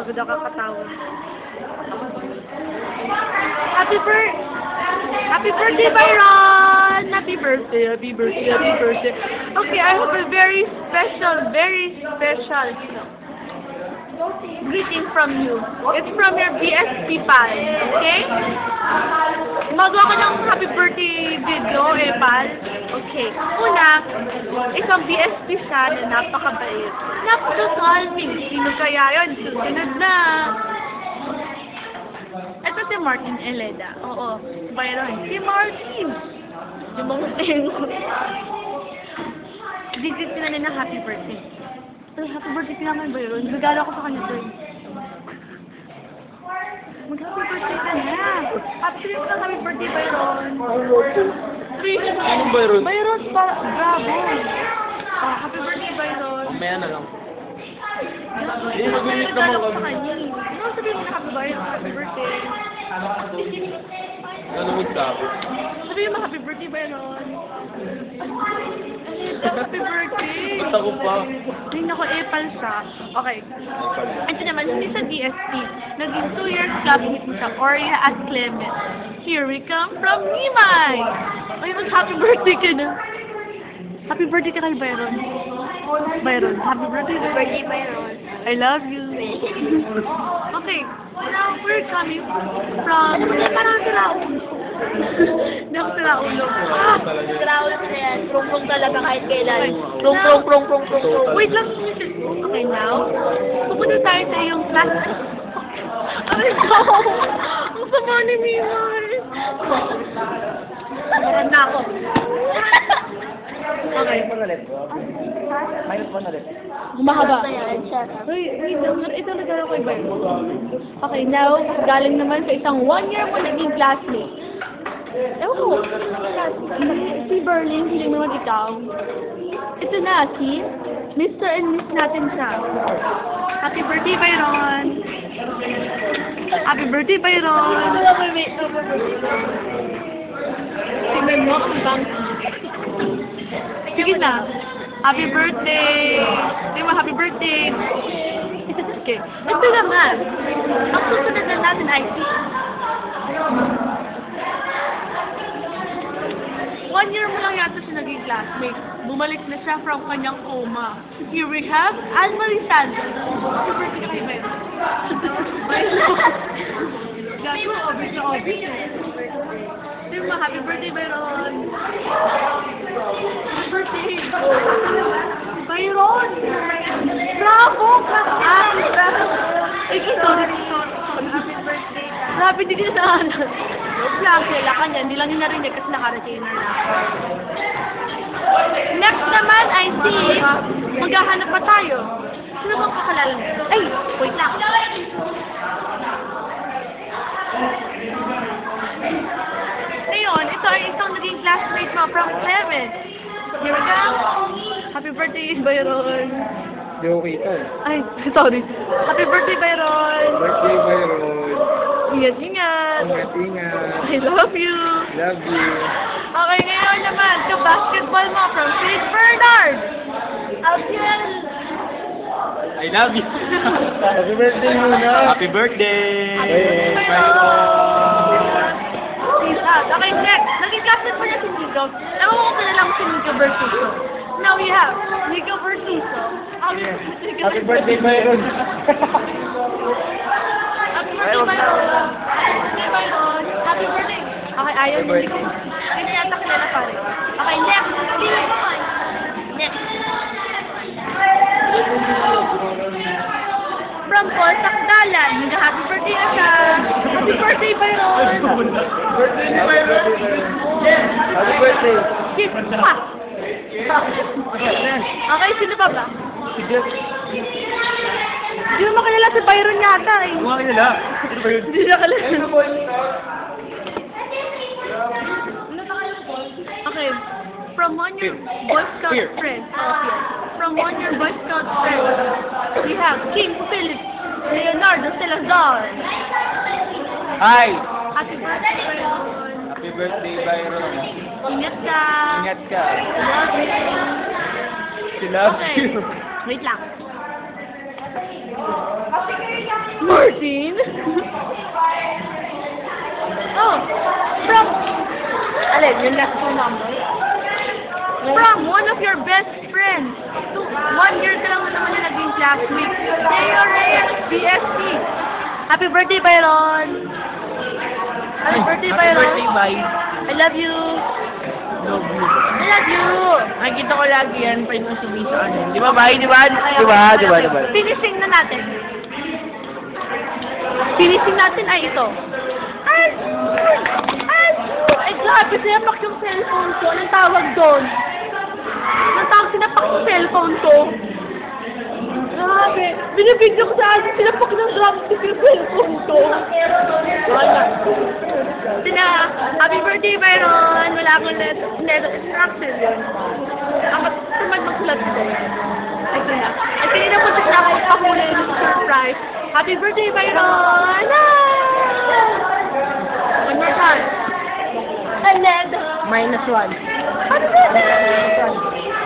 Pagod ako katawa. Happy birthday, Byron! Happy birthday, happy birthday, happy birthday. Okay, I have a very special, greeting from you. It's from your BSP pal, okay? Magawa ko ng happy birthday video, pal. Okay. Una, isang BSP siya na napakabait. Napaka-calming. Sino kaya yun? Susunod na. Ito si Martin Eleda. Oo. Byron. Si Martin. Yung mga tengo. Digit sila na happy birthday. Pero happy birthday ka naman, Byron. Regalo ko sa kanya, sir. Mag-happy birthday ka na. Happy birthday, Byron. Anong Byron? Byron, bravo. Happy birthday, Byron. Mamaya na lang. Hindi, mag-meet naman kami. Ano sabihin mo na happy birthday? Nanonood ka ako. Sabihin mo happy birthday, Byron. Happy birthday. Ba't ako pa? Hindi ako epal siya. Okay. Ito naman, hindi sa DSP. Naging 2 years classmate mo sa Oria at Clement. Here we come from Nimay! Ay, mag-happy birthday ka na. Happy birthday ka kay Byron. Byron, happy birthday, Byron. I love you. Okay. Now, we're coming from... Parang Siraulo. Hindi ako Siraulo. Siraulo na yan. Prong-prong talaga kahit kailan. Prong. Wait lang. Okay, now, pupunta tayo sa iyong class. Ay, no! Ang sama ni Mimay. Maganda ako. Okay. Humahaba. Uy, ito nagano ko iba. Okay, now, galing naman sa isang 1 year mo naging classmate. Ewan ko, si Berlin, hindi naman ikaw. Ito na, si Mr. and Miss natin siya. Happy birthday, Byron! Happy birthday, Byron! Tingnan mo ang bank. Sige na. Happy birthday! Tingnan mo, happy birthday! Okay. Ito naman. Ang susunod na natin ay 1 year mo lang yata siya naging classmate. Bumalik na siya from kanyang coma. Here we have Anne-Marie Santos. Happy birthday kay Byron. Gago, obvious na obvious. Tingnan mo, happy birthday, Byron. Happy birthday. Byron! Bravo! Sorry. Happy birthday. Grabe, hindi ka na naalan. Vlog nila kanya, hindi lang yung narinig kasi naka-retainer na. Next naman ay si... Maghahanap pa tayo. Sino bang kakalala niya? Ay! Wait lang. Ngayon, ito ay isang naging classmate mo from Clement. Here we go. Happy birthday, Byron. Hindi ko kita. Ay, sorry. Happy birthday, Byron. Birthday, Byron. Ingat. I love you. Love you. Okay, ngayon naman, to basketball mo from St. Bernard. Alfiel. I love you. Happy birthday muna. Happy birthday. Peace out. Okay, next. Naging classmate mo niya si Nico. Ewan ko kung lang si Nico Bertuso. Now we have Nico Bertuso. Happy birthday, Byron. Happy birthday, Byron. Happy birthday. Okay, ayaw ni Nico. Hindi yata kilala pa rin. Okay, next. Next. From Paul Sakdalan. Happy birthday na siya. Happy birthday, Byron. Birthday ni Byron. Yes. Happy birthday. Kiss pa. Okay, sino pa ba? Si Jeff. Hindi mo makilala si Byron yata eh. Mga kilala. Sino ba yun? Hindi na kilala. Okay. From 1 year Boy Scout friend. From 1 year Boy Scout friend. We have King Philip Leonardo Salazar. Hi. Happy birthday, Byron. Happy birthday, Byron. Ingat ka. Ingat ka. Love you. She loves Okay. you. Wait lang. Martin? Oh, from... Alin, yung last two number? From one of your best friends. 1 year ka lang naman na naging classmate. Teo Reyes, BSC. Happy birthday, Byron! Happy birthday, Byron! Happy birthday, bye. I love you! Love you. I love you! Nakikita ko lagi yan, pwede mo sabihin sa ano. Di ba, bye? Di ba? Di ba? Finishing na natin. Finishing natin ay ito. Ay, grabe, sinapak yung cellphone ko. Anong tawag doon? Anong tawag sinapak yung cellphone ko? Grabe. Binibigyo ko sa akin, sinapak ng drumstick yung cellphone ko. Wala. Happy birthday, Byron! Wala akong instruction yun. Ang magsulat ko. Ito na. At kanina po siya ako pakuli ng surprise. Happy birthday, Byron! One more time. And then, -1. happy birthday!